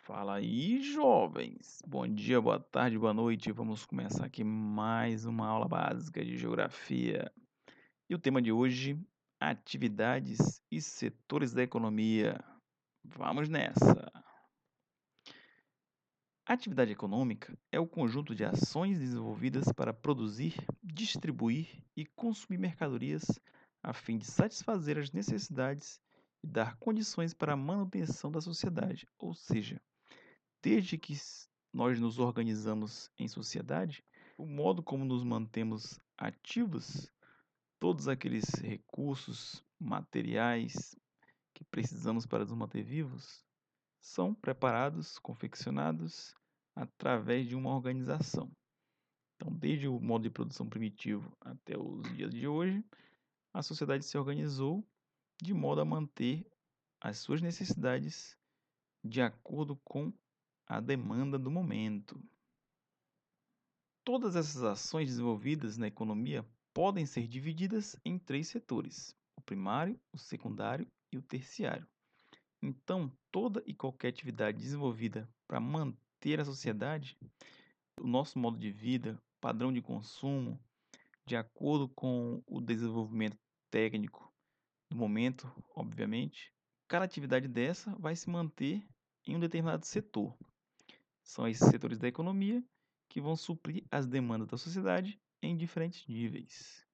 Fala aí, jovens! Bom dia, boa tarde, boa noite. Vamos começar aqui mais uma aula básica de geografia. E o tema de hoje: atividades e setores da economia. Vamos nessa! A atividade econômica é o conjunto de ações desenvolvidas para produzir, distribuir e consumir mercadorias a fim de satisfazer as necessidades e dar condições para a manutenção da sociedade, ou seja, desde que nós nos organizamos em sociedade, o modo como nos mantemos ativos, todos aqueles recursos materiais que precisamos para nos manter vivos, são preparados, confeccionados através de uma organização. Então, desde o modo de produção primitivo até os dias de hoje, a sociedade se organizou de modo a manter as suas necessidades de acordo com a demanda do momento. Todas essas ações desenvolvidas na economia podem ser divididas em três setores: o primário, o secundário e o terciário. Então, toda e qualquer atividade desenvolvida para manter a sociedade, o nosso modo de vida, padrão de consumo, de acordo com o desenvolvimento técnico do momento, obviamente, cada atividade dessa vai se manter em um determinado setor. São esses setores da economia que vão suprir as demandas da sociedade em diferentes níveis.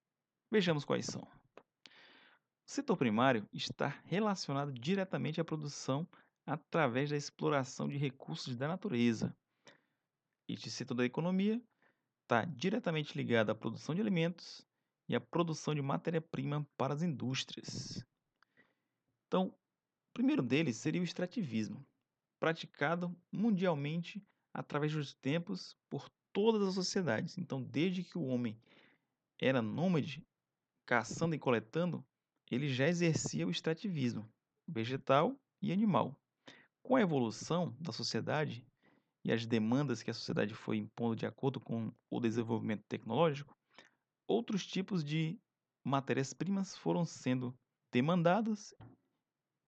Vejamos quais são. O setor primário está relacionado diretamente à produção através da exploração de recursos da natureza. Este setor da economia está diretamente ligado à produção de alimentos e à produção de matéria-prima para as indústrias. Então, o primeiro deles seria o extrativismo, praticado mundialmente através dos tempos por todas as sociedades. Então, desde que o homem era nômade, caçando e coletando, ele já exercia o extrativismo vegetal e animal. Com a evolução da sociedade e as demandas que a sociedade foi impondo de acordo com o desenvolvimento tecnológico, outros tipos de matérias-primas foram sendo demandados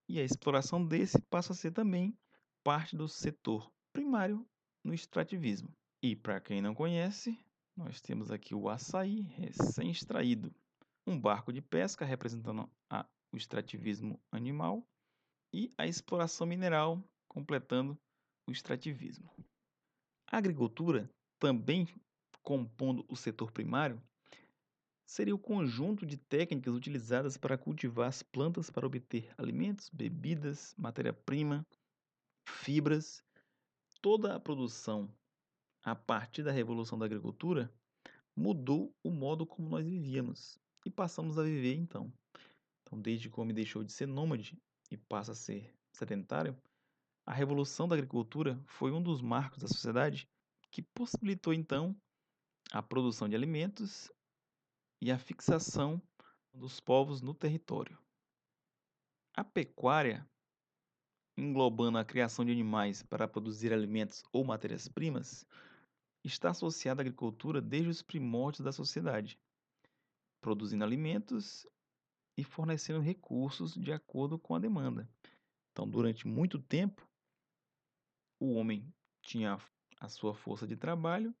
e a exploração desse passa a ser também parte do setor primário no extrativismo. E para quem não conhece, nós temos aqui o açaí recém-extraído, um barco de pesca representando o extrativismo animal e a exploração mineral completando o extrativismo. A agricultura, também compondo o setor primário, seria o conjunto de técnicas utilizadas para cultivar as plantas para obter alimentos, bebidas, matéria-prima, fibras. Toda a produção a partir da revolução da agricultura mudou o modo como nós vivíamos e passamos a viver então. Então, desde que o homem deixou de ser nômade e passa a ser sedentário, a revolução da agricultura foi um dos marcos da sociedade que possibilitou então a produção de alimentos e a fixação dos povos no território. A pecuária, englobando a criação de animais para produzir alimentos ou matérias-primas, está associada à agricultura desde os primórdios da sociedade, produzindo alimentos e fornecendo recursos de acordo com a demanda. Então, durante muito tempo, o homem tinha a sua força de trabalho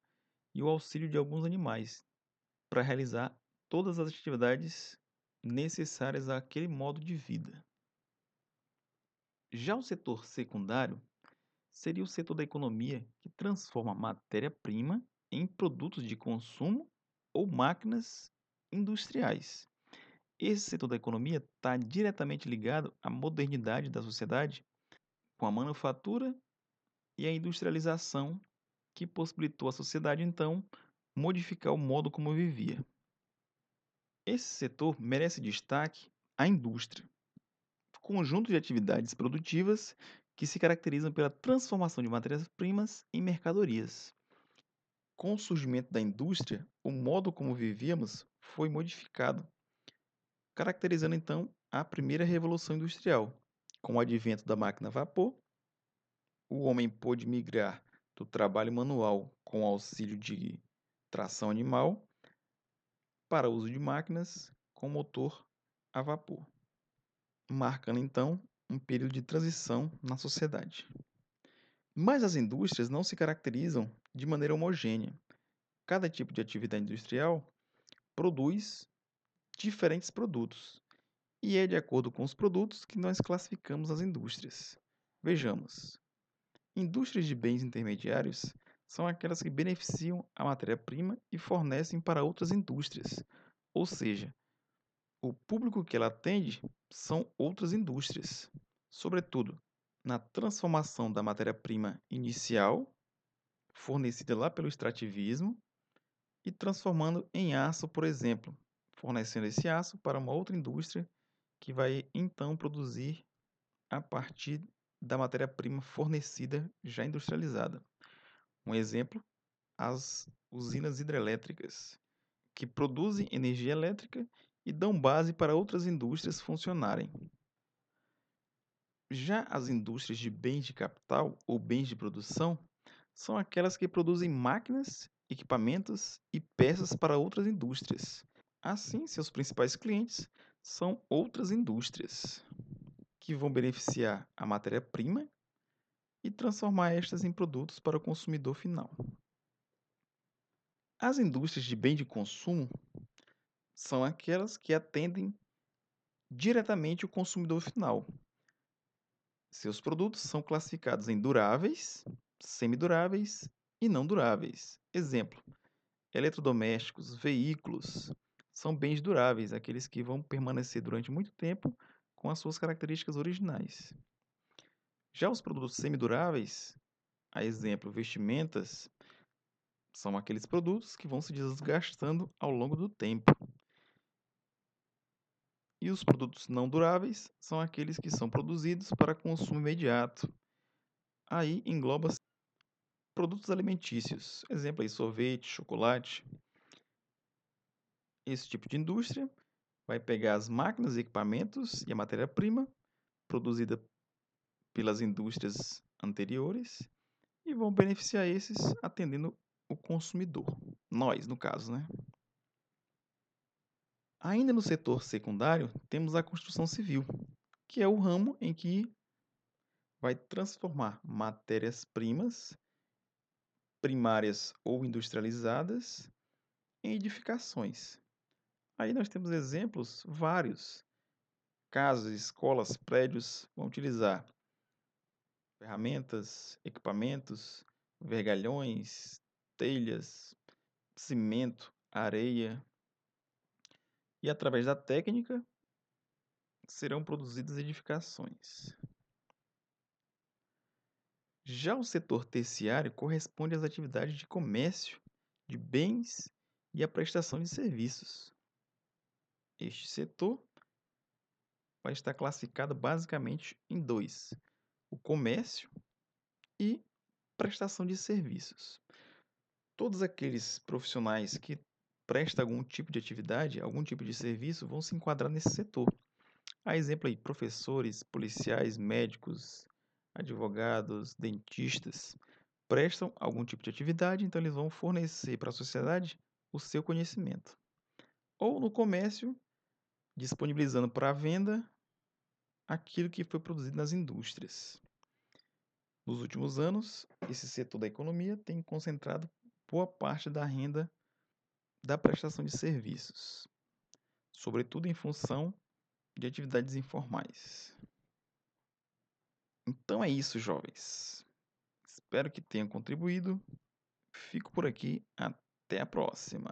e o auxílio de alguns animais para realizar todas as atividades necessárias àquele modo de vida. Já o setor secundário seria o setor da economia que transforma matéria-prima em produtos de consumo ou máquinas industriais. Esse setor da economia está diretamente ligado à modernidade da sociedade, com a manufatura e a industrialização que possibilitou à sociedade, então, modificar o modo como vivia. Esse setor merece destaque a indústria, conjunto de atividades produtivas que se caracterizam pela transformação de matérias-primas em mercadorias. Com o surgimento da indústria, o modo como vivíamos foi modificado, caracterizando então a primeira revolução industrial. Com o advento da máquina a vapor, o homem pôde migrar do trabalho manual com auxílio de tração animal para o uso de máquinas com motor a vapor, marcando então um período de transição na sociedade. Mas as indústrias não se caracterizam de maneira homogênea. Cada tipo de atividade industrial produz diferentes produtos, e é de acordo com os produtos que nós classificamos as indústrias. Vejamos: indústrias de bens intermediários são aquelas que beneficiam a matéria-prima e fornecem para outras indústrias, ou seja, o público que ela atende são outras indústrias, sobretudo na transformação da matéria-prima inicial, fornecida lá pelo extrativismo, e transformando em aço, por exemplo, fornecendo esse aço para uma outra indústria que vai então produzir a partir da matéria-prima fornecida já industrializada. Um exemplo, as usinas hidrelétricas, que produzem energia elétrica e dão base para outras indústrias funcionarem. Já as indústrias de bens de capital ou bens de produção são aquelas que produzem máquinas, equipamentos e peças para outras indústrias. Assim, seus principais clientes são outras indústrias, que vão beneficiar a matéria-prima e transformar estas em produtos para o consumidor final. As indústrias de bem de consumo são aquelas que atendem diretamente o consumidor final. Seus produtos são classificados em duráveis, semiduráveis e não duráveis. Exemplo: eletrodomésticos, veículos, são bens duráveis, aqueles que vão permanecer durante muito tempo com as suas características originais. Já os produtos semiduráveis, a exemplo, vestimentas, são aqueles produtos que vão se desgastando ao longo do tempo. E os produtos não duráveis são aqueles que são produzidos para consumo imediato. Aí engloba produtos alimentícios, exemplo aí, sorvete, chocolate. Esse tipo de indústria vai pegar as máquinas, equipamentos e a matéria-prima produzida pelas indústrias anteriores e vão beneficiar esses atendendo o consumidor, nós, no caso, né? Ainda no setor secundário, temos a construção civil, que é o ramo em que vai transformar matérias-primas, primárias ou industrializadas, em edificações. Aí nós temos exemplos vários. Casas, escolas, prédios vão utilizar ferramentas, equipamentos, vergalhões, telhas, cimento, areia, e através da técnica serão produzidas edificações. Já o setor terciário corresponde às atividades de comércio, de bens e a prestação de serviços. Este setor vai estar classificado basicamente em dois: o comércio e prestação de serviços. Todos aqueles profissionais que prestam algum tipo de atividade, algum tipo de serviço, vão se enquadrar nesse setor. A exemplo aí, professores, policiais, médicos, advogados, dentistas, prestam algum tipo de atividade, então eles vão fornecer para a sociedade o seu conhecimento. Ou no comércio, disponibilizando para a venda aquilo que foi produzido nas indústrias. Nos últimos anos, esse setor da economia tem concentrado boa parte da renda da prestação de serviços, sobretudo em função de atividades informais. Então é isso, jovens. Espero que tenham contribuído. Fico por aqui. Até a próxima.